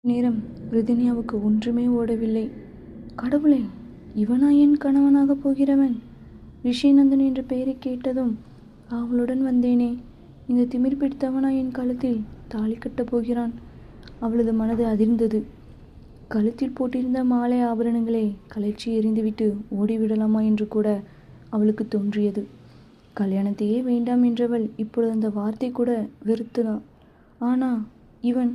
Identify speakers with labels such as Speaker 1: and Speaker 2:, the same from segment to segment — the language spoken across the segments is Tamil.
Speaker 1: நேரம் ரிதினியாவுக்கு ஒன்றுமே ஓடவில்லை. கடவுளே, இவனா என் கணவனாகப் போகிறவன்? ரிஷிநந்தன் என்ற பெயரை கேட்டதும் அவளுடன் வந்தேனே, இந்த திமிர் பிடித்தவனா என் கழுத்தில் தாலி கட்டப் போகிறான்? அவளது மனது அதிர்ந்தது. கழுத்தில் போட்டிருந்த மாலை ஆபரணங்களை கழற்றி எறிந்துவிட்டு ஓடிவிடலாமா என்று கூட அவளுக்கு தோன்றியது. கல்யாணத்தையே வேண்டாம் என்றவள் இப்பொழுது அந்த வார்த்தை கூட வெறுத்தாள். ஆனா இவன்,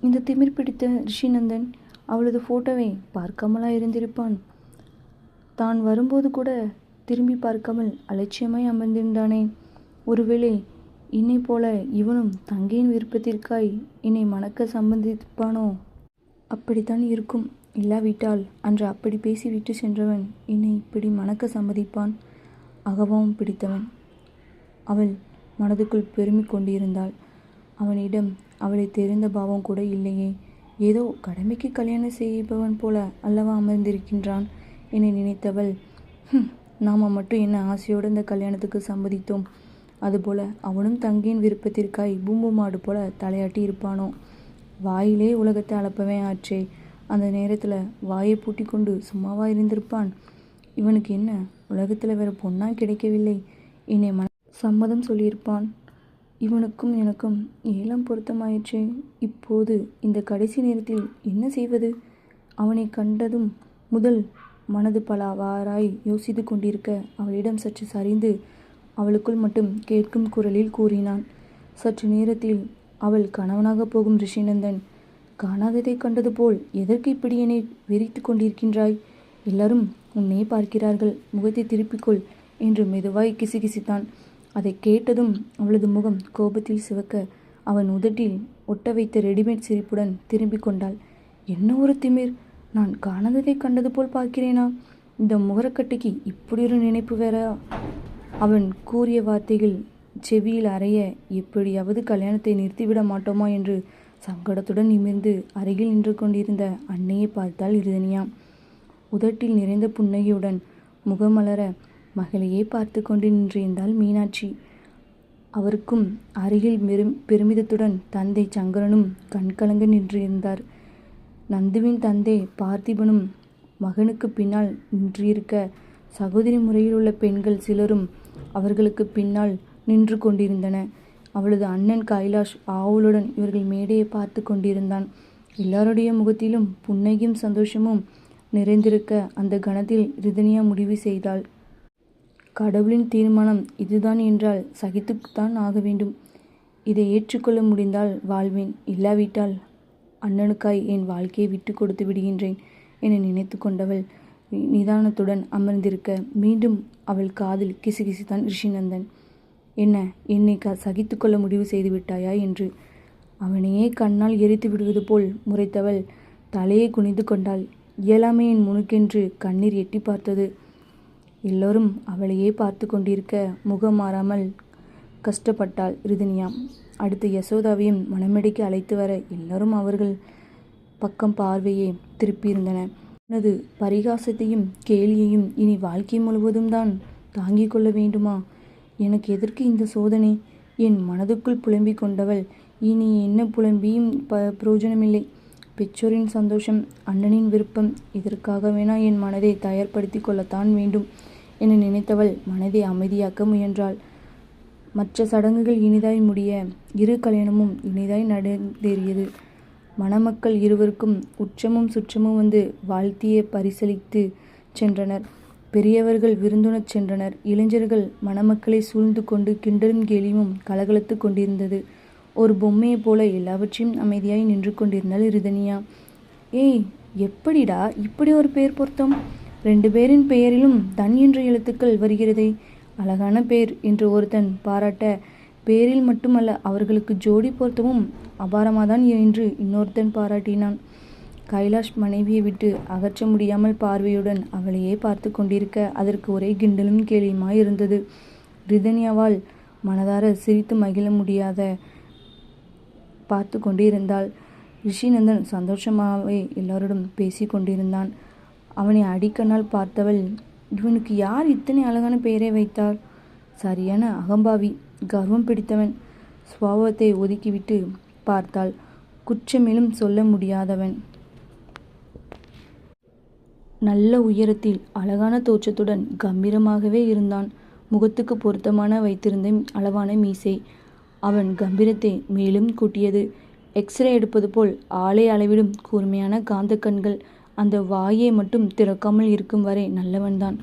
Speaker 1: இந்த திமிர் பிடித்த ரிஷிநந்தன், அவளது போட்டோவை பார்க்காமலா இருந்திருப்பான்? தான் வரும்போது கூட திரும்பி பார்க்காமல் அலட்சியமாய் அமர்ந்திருந்தானே. ஒருவேளை என்னை போல இவனும் தங்கையின் விருப்பத்திற்காய் என்னை மணக்க சம்மதிப்பானோ? அப்படித்தான் இருக்கும். இல்லாவிட்டால் அன்று அப்படி பேசி விட்டு சென்றவன் என்னை இப்படி மணக்க சம்மதிப்பான். அகபாவம் பிடித்தவன். அவள் மனதுக்குள் பெருமை கொண்டிருந்தாள். அவனிடம் அவளை தெரிந்த பாவம் கூட இல்லையே. ஏதோ கடமைக்கு கல்யாணம் செய்பவன் போல அல்லவா அமர்ந்திருக்கின்றான் என நினைத்தவள், நாம மட்டும் என்ன ஆசையோடு இந்த கல்யாணத்துக்கு சம்மதித்தோம், அதுபோல அவனும் தங்கையின் விருப்பத்திற்காய் பூம்பு மாடு போல தலையாட்டி இருப்பானோ? வாயிலே உலகத்தை அளப்பவன் ஆற்றே. அந்த நேரத்தில் வாயை பூட்டி கொண்டு சும்மாவா இருந்திருப்பான்? இவனுக்கு என்ன உலகத்தில் வேற பொண்ணா கிடைக்கவில்லை? என்னை சம்மதம் சொல்லியிருப்பான். இவனுக்கும் எனக்கும் 7ஆம் பொருத்தமாயிற்றே. இப்போது இந்த கடைசி நேரத்தில் என்ன செய்வது? அவனை கண்டதும் முதல் மனது பலவாறாய் யோசித்து கொண்டிருக்க அவளிடம் சற்று சரிந்து அவளுக்குள் மட்டும் கேட்கும் குரலில் கூறினான். சற்று நேரத்தில் அவள் கணவனாக போகும் ரிஷிநந்தன், காணாததை கண்டது போல் எதற்கு இப்படி என்னை வெறித்து கொண்டிருக்கின்றாய்? எல்லாரும் உன்னை பார்க்கிறார்கள், முகத்தை திருப்பிக்கொள் என்று மெதுவாய் கிசுகிசுத்தான். அதை கேட்டதும் அவளது முகம் கோபத்தில் சிவக்க அவன் உதட்டில் ஒட்ட வைத்த ரெடிமேட் சிரிப்புடன் திரும்பி கொண்டாள். என்ன ஒரு திமிர்! நான் காணாததை கண்டது போல் பார்க்கிறேனா? இந்த முகரக்கட்டைக்கு இப்படி ஒரு நினைப்பு வேற? அவன் கூறிய வார்த்தைகள் செவியில் அறைய, எப்படியாவது கல்யாணத்தை நிறுத்திவிட மாட்டோமா என்று சங்கடத்துடன் நிமிர்ந்து அருகில் நின்று கொண்டிருந்த அன்னையை பார்த்தாள் ரிதன்யா. உதட்டில் நிறைந்த புன்னகையுடன் முகமலர மகளையே பார்த்து கொண்டு நின்றிருந்தாள் மீனாட்சி. அவருக்கும் அருகில் பெருமிதத்துடன் தந்தை சங்கரனும் கண்கலங்க நின்றிருந்தார். நந்துவின் தந்தை பார்த்திபனும் மகனுக்கு பின்னால் நின்றிருக்க, சகோதரி முறையில் உள்ள பெண்கள் சிலரும் அவர்களுக்கு பின்னால் நின்று கொண்டிருந்தன. அவளது அண்ணன் கைலாஷ் ஆவலுடன் இவர்கள் மேடையை பார்த்து கொண்டிருந்தான். எல்லாருடைய முகத்திலும் புன்னகையும் சந்தோஷமும் நிறைந்திருக்க அந்த கணத்தில் ரிதன்யா முடிவு செய்தாள். கடவுளின் தீர்மானம் இதுதான் என்றால் சகித்துத்தான் ஆக வேண்டும். இதை ஏற்றுக்கொள்ள முடிந்தால் வாழ்வேன், இல்லாவிட்டால் அண்ணனுக்காய் என் வாழ்க்கையை விட்டு கொடுத்து விடுகின்றேன் என நினைத்து கொண்டவள் நிதானத்துடன் அமர்ந்திருக்க மீண்டும் அவள் காதில் கிசுகிசுத்தான் ரிஷிநந்தன். என்ன, என்னை சகித்து கொள்ள முடிவு செய்து விட்டாயா என்று அவனையே கண்ணால் எரித்து விடுவது போல் முறைத்தவள் தலையை குனிந்து கொண்டாள். இயலாமையின் முனுக்கென்று கண்ணீர் எட்டி பார்த்தது. எல்லோரும் அவளையே பார்த்து கொண்டிருக்க முகம் மாறாமல் கஷ்டப்பட்டாள் ரிதன்யா. அடுத்து யசோதாவையும் மணமேடைக்கு அழைத்து வர எல்லாரும் அவர்கள் பக்கம் பார்வையே திருப்பியிருந்தன. உனது பரிகாசத்தையும் கேலியையும் இனி வாழ்க்கை முழுவதும் தான் தாங்கிக் கொள்ள வேண்டுமா? எனக்கு எதற்கு இந்த சோதனை? என் மனதுக்குள் புலம்பிக் கொண்டவள், இனி என்ன புலம்பியும் பிரயோஜனமில்லை. பெற்றோரின் சந்தோஷம், அண்ணனின் விருப்பம், இதற்காக வேணா என் மனதை தயார்படுத்தி கொள்ளத்தான் வேண்டும் என நினைத்தவள் மனதை அமைதியாக்க முயன்றாள். மற்ற சடங்குகள் இனிதாய் முடிய இரு கல்யாணமும் இனிதாய் நடந்தேறியது. மணமக்கள் இருவருக்கும் உச்சமும் சுற்றமும் வந்து வாழ்த்திய பரிசளித்து சென்றனர். பெரியவர்கள் விருந்துணச் சென்றனர். இளைஞர்கள் மணமக்களை சூழ்ந்து கொண்டு கிண்டலும் கேலியும் கலகலத்து கொண்டிருந்தது. ஒரு பொம்மையைப் போல எல்லாவற்றையும் அமைதியாய் நின்று கொண்டிருந்தாள் ரிதன்யா. ஏய், எப்படிடா இப்படி ஒரு பெயர் பொருத்தம்? 2 பேரின் பெயரிலும் தன் என்ற எழுத்துக்கள் வருகிறதே, அழகான பேர் என்று ஒருத்தன் பாராட்ட, பேரில் மட்டுமல்ல அவர்களுக்கு ஜோடி பொருத்தமும் அபாரமாதான் என்று இன்னொருத்தன் பாராட்டினான். கைலாஷ் மனைவியை விட்டு அகற்ற முடியாமல் பார்வையுடன் அவளையே பார்த்து கொண்டிருக்க அதற்கு ஒரே கிண்டலும் கேலியுமாய் இருந்தது. ரிதன்யாவால் மனதார சிரித்து மகிழ முடியாத பார்த்து கொண்டிருந்தாள். ரிஷிநந்தன் சந்தோஷமாகவே எல்லாரோடும் பேசி கொண்டிருந்தான். அவனை அடிக்கண்ணால் பார்த்தவள், இவனுக்கு யார் இத்தனை அழகான பெயரை வைத்தாள்? சரியான அகம்பாவி, கர்வம் பிடித்தவன். சுபாவத்தை ஒதுக்கிவிட்டு பார்த்தாள். குற்றமேலும் சொல்ல முடியாதவன். நல்ல உயரத்தில் அழகான தோற்றத்துடன் கம்பீரமாகவே இருந்தான். முகத்துக்கு பொருத்தமான வைத்திருந்த அளவான மீசை அவன் கம்பீரத்தை மேலும் கூட்டியது. எக்ஸ்ரே எடுப்பது போல் ஆளை அளவிடும் கூர்மையான காந்த கண்கள். அந்த வாயை மட்டும் திறக்காமல் இருக்கும் வரை நல்லவன்தான்.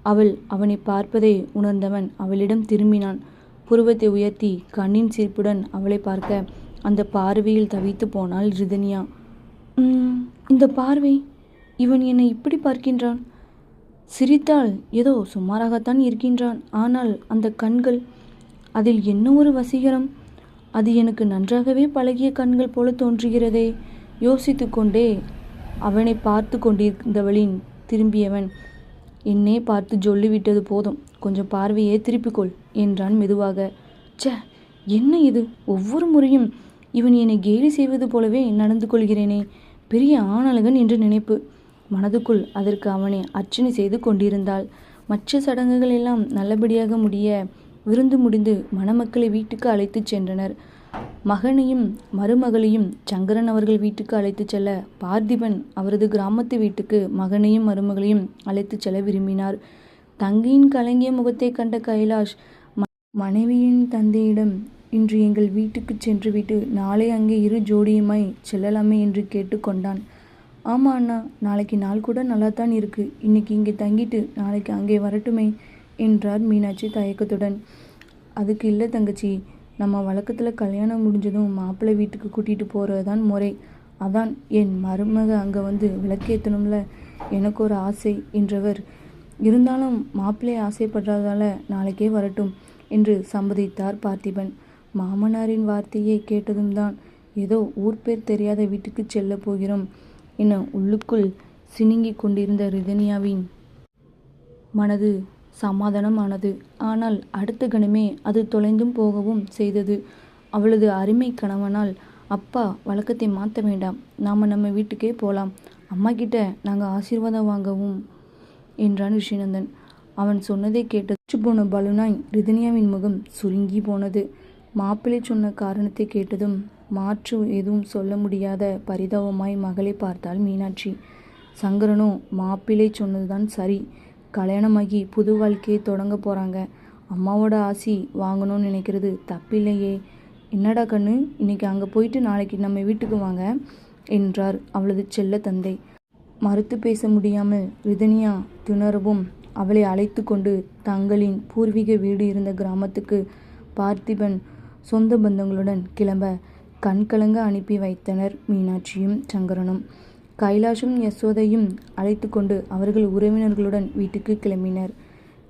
Speaker 1: அவள் அவனை பார்ப்பதை உணர்ந்தவன் அவளிடம் திரும்பினான். புருவத்தை உயர்த்தி கண்ணின் சிரிப்புடன் அவளை பார்க்க அந்த பார்வையில் தவித்து போனாள் ரிதன்யா. இந்த பார்வை, இவன் என்னை இப்படி பார்க்கின்றான். சிரித்தால் ஏதோ சுமாராகத்தான் இருக்கின்றான். ஆனால் அந்த கண்கள், அதில் என்ன ஒரு வசீகரம்! அது எனக்கு நன்றாகவே பழகிய கண்கள் போல தோன்றுகிறதே. யோசித்து கொண்டே அவனை பார்த்து கொண்டிருந்தவளின் திரும்பியவன், என்னே பார்த்து சொல்லிவிட்டது போதும், கொஞ்சம் பார்வையே திருப்பிக்கொள் என்றான் மெதுவாக. என்ன இது, ஒவ்வொரு முறையும் இவன் என்னை கேலி செய்வது போலவே நடந்து கொள்கிறேனே. பெரிய ஆணழகன் என்று நினைப்பு. மனதுக்குள் அதற்கு அவனை அர்ச்சனை செய்து கொண்டிருந்தாள். மற்ற சடங்குகள் எல்லாம் நல்லபடியாக முடிய விருந்து முடிந்து மணமக்களை வீட்டுக்கு அழைத்து சென்றனர். மகனையும் மருமகளையும் சங்கரன் அவர்கள் வீட்டுக்கு அழைத்து செல்ல பார்த்திபன் அவரது கிராமத்து வீட்டுக்கு மகனையும் மருமகளையும் அழைத்து செல்ல விரும்பினார். தங்கையின் கலங்கிய முகத்தை கண்ட கைலாஷ் மனைவியின் தந்தையிடம், இன்று எங்கள் வீட்டுக்கு சென்றுவிட்டு நாளை அங்கே இரு ஜோடியுமாய் செல்லலாமே என்று கேட்டுக்கொண்டான். ஆமாம் அண்ணா, நாளைக்கு நாள் கூட நல்லாத்தான் இருக்கு. இன்னைக்கு இங்கே தங்கிட்டு நாளைக்கு அங்கே வரட்டுமே என்றார் மீனாட்சி தயக்கத்துடன். அதுக்கு இல்லை தங்கச்சி, நம்ம வழக்கத்தில் கல்யாணம் முடிஞ்சதும் மாப்பிள்ளை வீட்டுக்கு கூட்டிகிட்டு போகிறது தான் முறை. அதான் என் மருமக அங்கே வந்து விளக்கேற்றணும்ல, எனக்கு ஒரு ஆசை என்றவர். இருந்தாலும் மாப்பிள்ளை ஆசைப்படுறதால நாளைக்கே வரட்டும் என்று சம்மதித்தார் பார்த்திபன். மாமனாரின் வார்த்தையை கேட்டதும் தான் ஏதோ ஊர் பேர் தெரியாத வீட்டுக்கு செல்ல போகிறோம் என உள்ளுக்குள் சினுங்கி கொண்டிருந்த ரிதன்யாவின் மனது சமாதானமானது. ஆனால் அடுத்த கணமே அது தொலைந்தும் போகவும் செய்தது. அவளது அருமை கணவனால், அப்பா வழக்கத்தை மாற்ற வேண்டாம், நாம் நம்ம வீட்டுக்கே போகலாம், அம்மா கிட்ட நாங்கள் ஆசீர்வாதம் வாங்கவும் என்றான் ரிஷிநந்தன். அவன் சொன்னதை கேட்டு போன பலுனாய் ரிதன்யாவின் முகம் சுருங்கி போனது. மாப்பிள்ளை சொன்ன காரணத்தை கேட்டதும் மாற்று எதுவும் சொல்ல முடியாத பரிதாபமாய் மகளை பார்த்தாள் மீனாட்சி. சங்கரனோ மாப்பிள்ளை சொன்னதுதான் சரி, கல்யாணமாகி புது வாழ்க்கையை தொடங்க போகிறாங்க, அம்மாவோட ஆசி வாங்கணும்னு நினைக்கிறது தப்பில்லையே. என்னடா கண்ணு, இன்னைக்கு அங்கே போயிட்டு நாளைக்கு நம்ம வீட்டுக்கு வாங்க என்றார் அவளது செல்ல தந்தை. மறுத்து பேச முடியாமல் ரிதன்யா திணறவும் அவளை அழைத்து கொண்டு தங்களின் பூர்வீக வீடு இருந்த கிராமத்துக்கு பார்த்திபன் சொந்த பந்தங்களுடன் கிளம்ப கண்கலங்க அனுப்பி வைத்தனர் மீனாட்சியும் சங்கரனும். கைலாஷும் யசோதையும் அழைத்து கொண்டு அவர்கள் உறவினர்களுடன் வீட்டுக்கு கிளம்பினர்.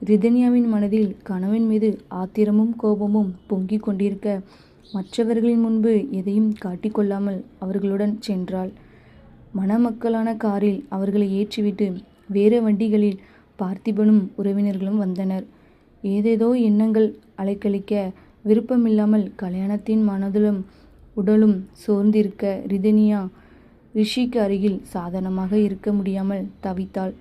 Speaker 1: ரிதன்யாவின் மனதில் கணவன் மீது ஆத்திரமும் கோபமும் பொங்கி கொண்டிருக்க மற்றவர்களின் முன்பு எதையும் காட்டிக்கொள்ளாமல் அவர்களுடன் சென்றாள். மணமக்களான காரில் அவர்களை ஏற்றிவிட்டு வேறு வண்டிகளில் பார்த்திபனும் உறவினர்களும் வந்தனர். ஏதேதோ எண்ணங்கள் அலைக்கழிக்க விருப்பமில்லாமல் கல்யாணத்தின் மனதிலும் உடலும் சோர்ந்திருக்க ரிதன்யா ரிஷிக்கு அருகில் சாதாரணமாக இருக்க முடியாமல் தவித்தாள்.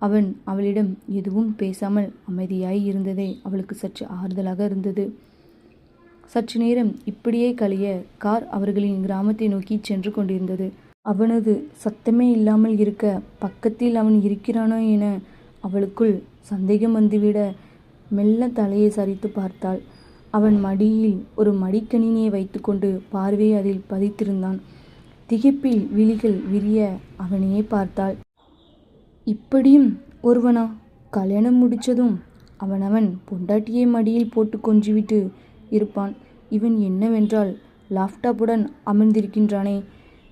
Speaker 1: அவன் அவளிடம் எதுவும் பேசாமல் அமைதியாய் இருந்ததே அவளுக்கு சற்று ஆறுதலாக இருந்தது. சற்று நேரம் இப்படியே கழிய கார் அவர்களின் கிராமத்தை நோக்கி சென்று கொண்டிருந்தது. அவனது சத்தமே இல்லாமல் இருக்க பக்கத்தில் அவன் இருக்கிறானோ என அவளுக்குள் சந்தேகம் வந்துவிட மெல்ல தலையை சரித்து பார்த்தாள். அவன் மடியில் ஒரு மடிக்கணினியை வைத்துக்கொண்டு பார்வையை அதில் பதித்திருந்தான். திகைப்பில் விழிகள் விரிய அவனையே பார்த்தாள். இப்படியும் ஒருவனா? கல்யாணம் முடிச்சதும் அவனவன் பொண்டாட்டியை மடியில் போட்டு கொஞ்சிவிட்டு இருப்பான். இவன் என்னவென்றால் லாப்டாப்புடன் அமர்ந்திருக்கின்றானே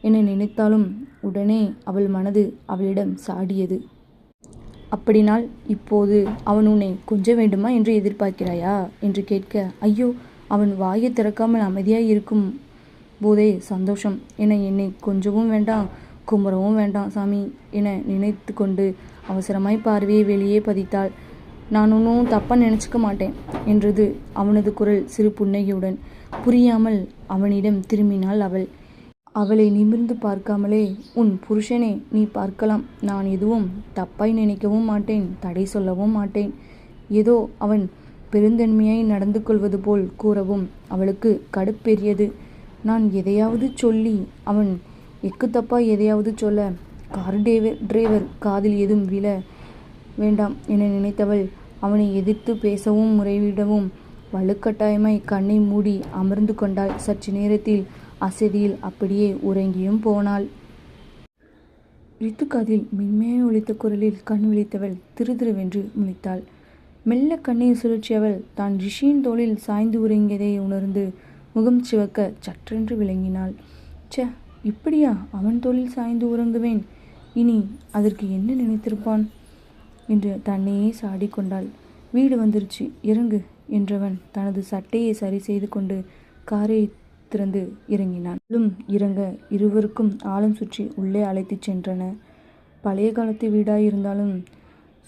Speaker 1: என நினைத்தாலும் உடனே அவள் மனது அவளிடம் சாடியது. அப்படினால் இப்போது அவன் உன்னை கொஞ்ச வேண்டுமா என்று எதிர்பார்க்கிறாயா என்று கேட்க, ஐயோ, அவன் வாயை திறக்காமல் அமைதியாய் இருக்கும் போதே சந்தோஷம் என என்னை கொஞ்சவும் வேண்டாம் கும்பரவும் வேண்டாம் சாமி என நினைத்து கொண்டு அவசரமாய் பார்வையை வெளியே பதித்தாள். நான் ஒன்றும் தப்பாக நினச்சிக்க மாட்டேன் என்றது அவனது குரல் சிறு புன்னகையுடன். புரியாமல் அவனிடம் திரும்பினாள் அவள். அவளை நிமிர்ந்து பார்க்காமலே, உன் புருஷனே நீ பார்க்கலாம், நான் எதுவும் தப்பாய் நினைக்கவும் மாட்டேன், தடை சொல்லவும் மாட்டேன். ஏதோ அவன் பெருந்தன்மையாய் நடந்து கொள்வது போல் கூறவும் அவளுக்கு கடுப்பேறியது. நான் எதையாவது சொல்லி அவன் எக்குத்தப்பா எதையாவது சொல்ல கார் டிரைவர் காதில் எதுவும் விழ வேண்டாம் என நினைத்தவள் அவனை எதிர்த்து பேசவும் முறையிடவும் வலுக்கட்டாயமாய் கண்ணை மூடி அமர்ந்து கொண்டாள். சற்று நேரத்தில் அசதியில் அப்படியே உறங்கியும் போனாள். ரித்து காதில் மென்மையாய் ஒலித்த குரலில் கண் விழித்தவள் திருதிருவென்று முழித்தாள். மெல்ல கண்ணீர் சுழற்றியவள் தான் ரிஷியின் தோளில் சாய்ந்து உறங்கியதை உணர்ந்து முகம் சிவக்க சற்றென்று விளங்கினாள். ச்ச, இப்படியா அவன் தோளில் சாய்ந்து உறங்குவேன்? இனி அதற்கு என்ன நினைத்திருப்பான் என்று தன்னையே சாடிக்கொண்டாள். வீடு வந்துருச்சு, இறங்கு என்றவன் தனது சட்டையை சரி செய்து கொண்டு காரை திறந்து இறங்கினான். இறங்க இருவருக்கும் ஆழம் சுற்றி உள்ளே அழைத்துச் சென்றன. பழைய காலத்து வீடாயிருந்தாலும்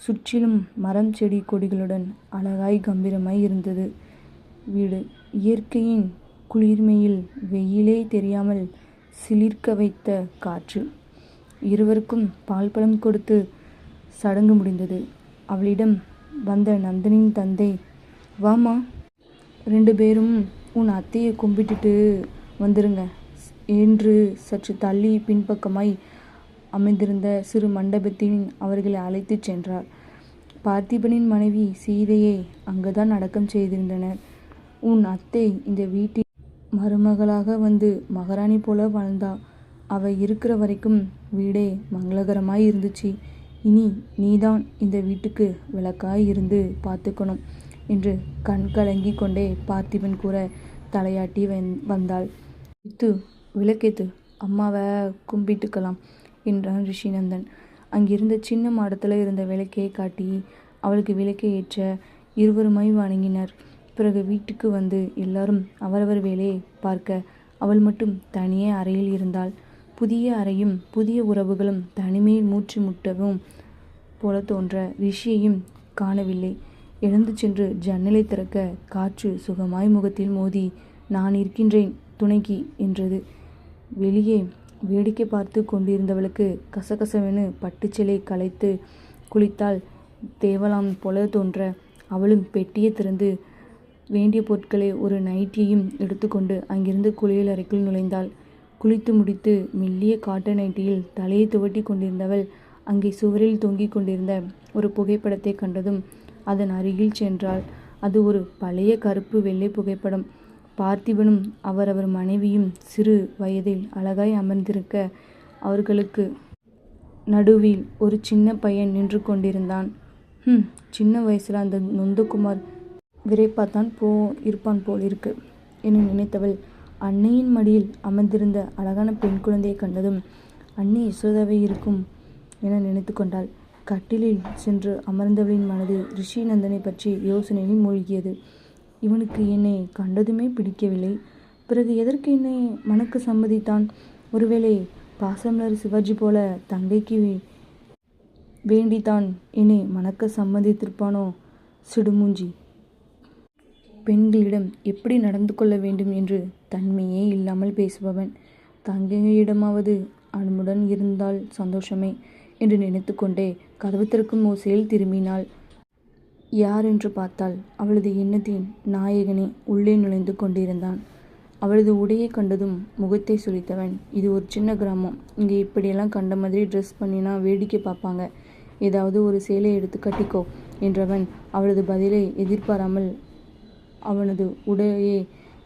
Speaker 1: சுற்றிலும் மரம் செடி கொடிகளுடன் அழகாய் கம்பீரமாய் இருந்தது வீடு. இயற்கையின் குளிர்மையில் வெயிலே தெரியாமல் சிலிர்க்க வைத்த காற்று. இருவருக்கும் பால் பழம் கொடுத்து சடங்கு முடிந்தது. அவளிடம் வந்த நந்தனின் தந்தை, வாமா, 2 பேரும் உன் அத்தையை கும்பிட்டுட்டு வந்துருங்க என்று சற்று தள்ளி பின்பக்கமாய் அமைந்திருந்த சிறு மண்டபத்தில் அவர்களை அழைத்துச் சென்றார். பார்த்திபனின் மனைவி சீதையை அங்குதான் அடக்கம் செய்திருந்தனர். உன் அத்தை இந்த வீட்டில் மருமகளாக வந்து மகாராணி போல வாழ்ந்தா. அவ இருக்கிற வரைக்கும் வீடே மங்களகரமாய் இருந்துச்சு. இனி நீதான் இந்த வீட்டுக்கு விளக்காய் இருந்து பார்த்துக்கணும் என்று கண் கலங்கி கொண்டே பார்த்திபன் கூற தலையாட்டி வந்தாள். ரித்து, விளக்கேத்து, அம்மாவை கும்பிட்டுக்கலாம் என்றான் ரிஷிநந்தன். அங்கிருந்த சின்ன மாடத்தில் இருந்த விளக்கையை காட்டி அவளுக்கு விளக்கை ஏற்ற இருவருமாய் வணங்கினர். பிறகு வீட்டுக்கு வந்து எல்லாரும் அவரவர் வேலையை பார்க்க அவள் மட்டும் தனியே அறையில் இருந்தாள். புதிய அறையும் புதிய உறவுகளும் தனிமையில் மூச்சு முட்டவும் போல தோன்ற ரிஷியையும் காணவில்லை. எழுந்து சென்று ஜன்னலை திறக்க காற்று சுகமாய் முகத்தில் மோதி, நான் இருக்கின்றேன் துணைக்கு என்றது. வெளியே வேடிக்கை பார்த்து கொண்டிருந்தவளுக்கு கசகசவென பட்டுச்சிலை களைத்து குளித்தால் தேவலாம் போல தோன்ற அவளும் பெட்டியை திறந்து வேண்டிய பொருட்களை ஒரு நைட்டியையும் எடுத்துக்கொண்டு அங்கிருந்து குளியல் அறைக்குள் நுழைந்தாள். குளித்து முடித்து மெல்லிய காட்டன் நைட்டியில் தலையை துவட்டி கொண்டிருந்தவள் அங்கே சுவரில் தொங்கிக் கொண்டிருந்த ஒரு புகைப்படத்தை கண்டதும் அதன் அருகில் சென்றாள். அது ஒரு பழைய கருப்பு வெள்ளை புகைப்படம். பார்த்திபனும் அவரவர் மனைவியும் சிறு வயதில் அழகாய் அமர்ந்திருக்க அவர்களுக்கு நடுவில் ஒரு சின்ன பையன் நின்று கொண்டிருந்தான். சின்ன வயசுல அந்த நொந்தகுமார் விரைப்பாத்தான் இருப்பான் போல் இருக்கு என நினைத்தவள் அன்னையின் மடியில் அமர்ந்திருந்த அழகான பெண் குழந்தையை கண்டதும் அன்னை யசோதாவை இருக்கும் என நினைத்து கொண்டாள். கட்டிலில் சென்று அமர்ந்தவளின் மனது ரிஷிநந்தனை பற்றி யோசனையில் மூழ்கியது. இவனுக்கு என்னை கண்டதுமே பிடிக்கவில்லை, பிறகு எதற்கு என்னை மணக்க சம்மதித்தான்? ஒருவேளை பாசமலர் சிவாஜி போல தங்கைக்கு வேண்டித்தான் என்னை மணக்க சம்மதித்திருப்பானோ? சிடுமூஞ்சி. பெண்களிடம் எப்படி நடந்து கொள்ள வேண்டும் என்று தன்மையே இல்லாமல் பேசுபவன். தங்கையிடமாவது அன்புடன் இருந்தால் சந்தோஷமே என்று நினைத்து கொண்டே கதவு திறக்கும் ஓசையில் திரும்பினாள். யார் என்று பார்த்தால் அவளது எண்ணத்தின் நாயகனே உள்ளே நுழைந்து கொண்டிருந்தான். அவளது உடையை கண்டதும் முகத்தை சுளித்தவன், இது ஒரு சின்ன கிராமம், இங்கே இப்படியெல்லாம் கண்ட மாதிரி ட்ரெஸ் பண்ணினா வேடிக்கை பார்ப்பாங்க, ஏதாவது ஒரு சேலை எடுத்து கட்டிக்கோ என்றவன் அவளது பதிலை எதிர்பாராமல் அவனது உடையை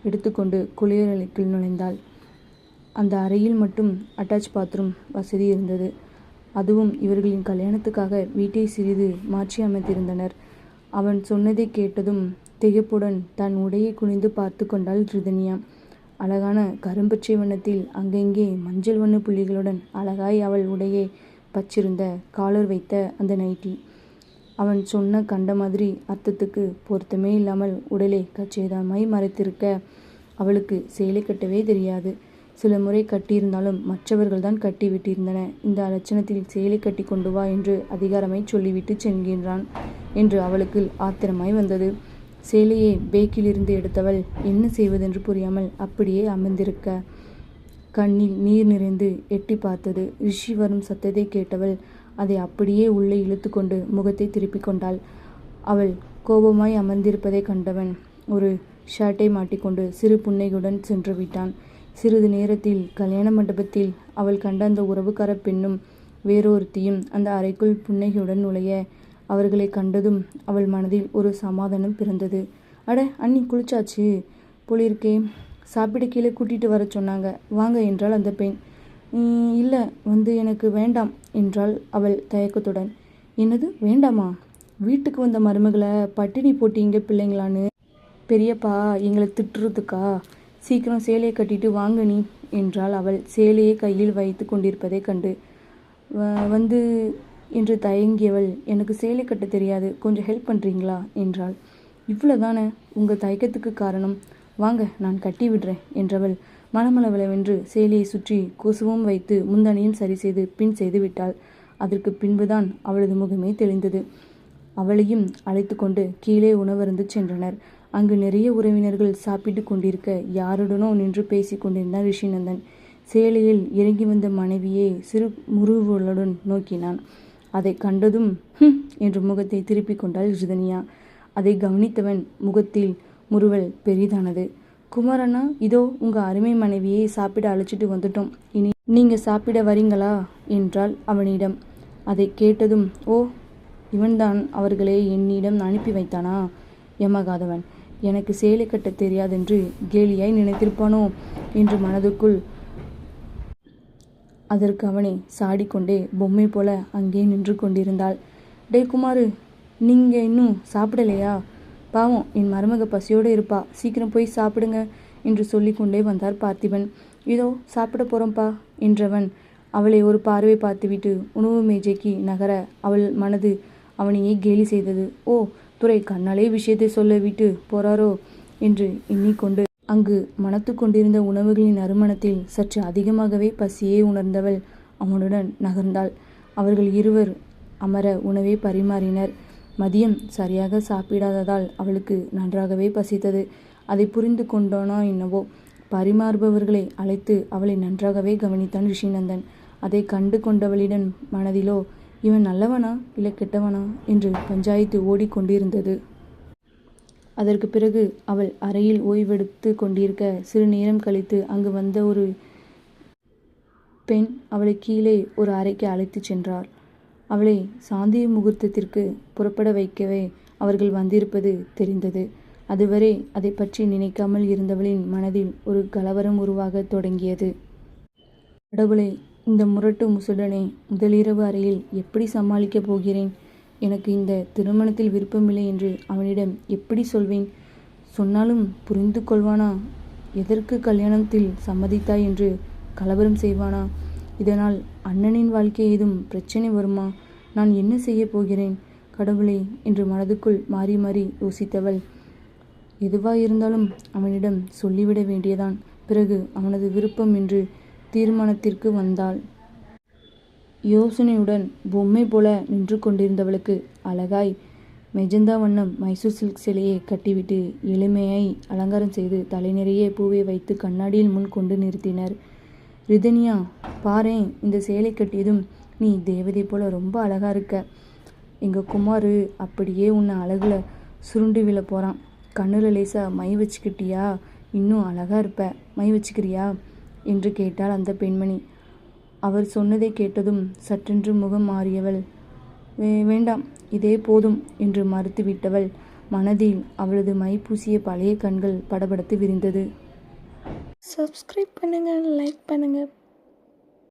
Speaker 1: எடுத்துக்கொண்டு குளியலறைக்குள் நுழைந்தாள். அந்த அறையில் மட்டும் அட்டாச் பாத்ரூம் வசதி இருந்தது. அதுவும் இவர்களின் கல்யாணத்துக்காக வீட்டை சிறிது மாற்றி அமைத்திருந்தனர். அவன் சொன்னதை கேட்டதும் திகைப்புடன் தன் உடையை குனிந்து பார்த்து கொண்டாள் ரிதன்யா. அழகான கரும்பச்சை வண்ணத்தில் அங்கங்கே மஞ்சள் வண்ண புள்ளிகளுடன் அழகாய் அவள் உடையை பச்சிருந்த காலர் வைத்த அந்த நைட்டி. அவன் சொன்ன கண்ட மாதிரி அர்த்தத்துக்கு பொருத்தமே இல்லாமல் உடலை கச்சிதமாய் மறைத்திருக்க அவளுக்கு சேலை கட்டவே தெரியாது. சில முறை கட்டியிருந்தாலும் மற்றவர்கள் தான் கட்டி விட்டிருந்தன. இந்த லட்சணத்தில் சேலை கட்டி கொண்டு வா என்று அதிகாரமாய் சொல்லிவிட்டு செல்கின்றான் என்று அவளுக்கு ஆத்திரமாய் வந்தது. சேலையை பேக்கிலிருந்து எடுத்தவள் என்ன செய்வதென்று புரியாமல் அப்படியே அமர்ந்திருக்க கண்ணில் நீர் நிறைந்து எட்டி பார்த்தது. ரிஷி வரும் சத்தத்தை கேட்டவள் அதை அப்படியே உள்ளே இழுத்து கொண்டு முகத்தை திருப்பி கொண்டாள். அவள் கோபமாய் அமர்ந்திருப்பதை கண்டவன் ஒரு ஷர்ட்டை மாட்டிக்கொண்டு சிறு புன்னையுடன் சென்று விட்டான். சிறிது நேரத்தில் கல்யாண மண்டபத்தில் அவள் கண்ட அந்த உறவுக்கார பெண்ணும் வேறொருத்தியும் அந்த அறைக்குள் புன்னகையுடன் நுழைய அவர்களை கண்டதும் அவள் மனதில் ஒரு சமாதானம் பிறந்தது. அட அண்ணி குளிச்சாச்சு போலிருக்கே, சாப்பிட கீழே கூட்டிகிட்டு வர சொன்னாங்க, வாங்க என்றாள் அந்த பெண். இல்லை வந்து எனக்கு வேண்டாம் என்றாள் அவள் தயக்கத்துடன். என்னது வேண்டாமா? வீட்டுக்கு வந்த மருமகளை பட்டினி போட்டீங்க பிள்ளைங்களான்னு பெரியப்பா எங்களை திட்டுறதுக்கா? சீக்கிரம் சேலையை கட்டிட்டு வாங்க நீ என்றாள் அவள் சேலையை கையில் வைத்து கொண்டிருப்பதை கண்டு. வந்து என்று தயங்கியவள், எனக்கு சேலை கட்ட தெரியாது, கொஞ்சம் ஹெல்ப் பண்ணுறீங்களா என்றாள். இவ்வளோதானே உங்கள் தயக்கத்துக்கு காரணம், வாங்க நான் கட்டி விடுறேன் என்றவள் மலமளவளவென்று சேலையை சுற்றி கொசுவும் வைத்து முந்தானியும் சரி செய்து பின் செய்து விட்டாள். அதற்கு பின்புதான் அவளது முகமே தெளிந்தது. அவளையும் அழைத்து கொண்டு கீழே உணவருந்து சென்றனர். அங்கு நிறைய உறவினர்கள் சாப்பிட்டு கொண்டிருக்க யாருடனோ நின்று பேசி கொண்டிருந்தான் ரிஷிநந்தன். சேலையில் இறங்கி வந்த மனைவியை சிறு முறுவலுடன் நோக்கினான். அதை கண்டதும் என்று முகத்தை திருப்பி கொண்டாள் ரிதன்யா. அதை கவனித்தவன் முகத்தில் முறுவல் பெரிதானது. குமாரண்ணா, இதோ உங்கள் அருமை மனைவியை சாப்பிட அழைச்சிட்டு வந்துட்டோம், இனி நீங்கள் சாப்பிட வரீங்களா என்றாள் அவனிடம். அதை கேட்டதும், ஓ, இவன்தான் அவர்களை என்னிடம் அனுப்பி வைத்தானா? எமகாதவன் எனக்கு சேலை கட்ட தெரியாதென்று கேலியாய் நினைத்திருப்பானோ என்று மனதுக்குள். அதற்கு அவனை சாடிக்கொண்டே பொம்மை போல அங்கே நின்று கொண்டிருந்தாள். டே குமாரு, நீங்கள் இன்னும் சாப்பிடலையா? பாவம், என் மருமக பசியோடு இருப்பா, சீக்கிரம் போய் சாப்பிடுங்க என்று சொல்லிக்கொண்டே வந்தார் பார்த்திபன். இதோ சாப்பிட போகிறோம்ப்பா என்றவன் அவளை ஒரு பார்வை பார்த்துவிட்டு உணவு மேஜைக்கு நகர அவள் மனது அவனையே கேலி செய்தது. ஓ, துரை கண்ணாலே விஷயத்தை சொல்ல விட்டு போறாரோ என்று எண்ணிக்கொண்டு அங்கு மணத்து கொண்டிருந்த உணவுகளின் நறுமணத்தில் சற்று அதிகமாகவே பசியே உணர்ந்தவள் அவனுடன் நகர்ந்தாள். அவர்கள் இருவர் அமர உணவை பரிமாறினர். மதியம் சரியாக சாப்பிடாததால் அவளுக்கு நன்றாகவே பசித்தது. அதை புரிந்து கொண்டானோ என்னவோ, பரிமாறுபவர்களை அழைத்து அவளை நன்றாகவே கவனித்தான் ரிஷிநந்தன். அதை கண்டு கொண்டவளிடம் மனதிலோ, இவன் நல்லவனா இல்லை கெட்டவனா என்று பஞ்சாயத்து ஓடிக்கொண்டிருந்தது. அதற்கு பிறகு அவள் அறையில் ஓய்வெடுத்து கொண்டிருக்க சிறு நேரம் கழித்து அங்கு வந்த ஒரு பெண் அவளை கீழே ஒரு அறைக்கு அழைத்து சென்றார். அவளை சாந்திய முகூர்த்தத்திற்கு புறப்பட வைக்கவே அவர்கள் வந்திருப்பது தெரிந்தது. அதுவரை அதை பற்றி நினைக்காமல் இருந்தவளின் மனதில் ஒரு கலவரம் உருவாக தொடங்கியது. கடவுளை, இந்த முரட்டு முசுடனை முதலிரவு அறையில் எப்படி சமாளிக்கப் போகிறேன்? எனக்கு இந்த திருமணத்தில் விருப்பமில்லை என்று அவனிடம் எப்படி சொல்வேன்? சொன்னாலும் புரிந்து கொள்வானா? எதற்கு கல்யாணத்தில் சம்மதித்தாய் என்று கலவரம் செய்வானா? இதனால் அண்ணனின் வாழ்க்கை ஏதும் பிரச்சனை வருமா? நான் என்ன செய்ய போகிறேன் கடவுளே என்று மனதுக்குள் மாறி மாறி யோசித்தவள், எதுவாயிருந்தாலும் அவனிடம் சொல்லிவிட வேண்டியதான். பிறகு அவனது விருப்பம் என்று தீர்மானத்திற்கு வந்தாள். யோசனையுடன் பொம்மை போல நின்று கொண்டிருந்தவளுக்கு அழகாய் மெஜந்தா வண்ணம் மைசூர் சில்க் சிலையை கட்டிவிட்டு எளிமையாய் அலங்காரம் செய்து தலை நிறைய பூவை வைத்து கண்ணாடியில் முன் கொண்டு நிறுத்தினர். ரிதன்யா, பாரேன், இந்த சேலை கட்டியதும் நீ தேவதை போல ரொம்ப அழகா இருக்க. எங்கள் குமாரு அப்படியே உன்னை அழகுல சுருண்டு விழ போகிறான். கண்ணில் லேசா மை வச்சுக்கிட்டியா? இன்னும் அழகா இருப்ப, மை வச்சுக்கிறியா என்று கேட்டாள் அந்த பெண்மணி. அவர் சொன்னதை கேட்டதும் சற்றென்று முகம் மாறியவள், வேண்டாம், இதே போதும் என்று மறுத்துவிட்டவள் மனதில் அவளது மை பூசிய பழைய கண்கள் படபடத்து விரிந்தது.
Speaker 2: சப்ஸ்கிரைப் பண்ணுங்கள், லைக் பண்ணுங்கள்.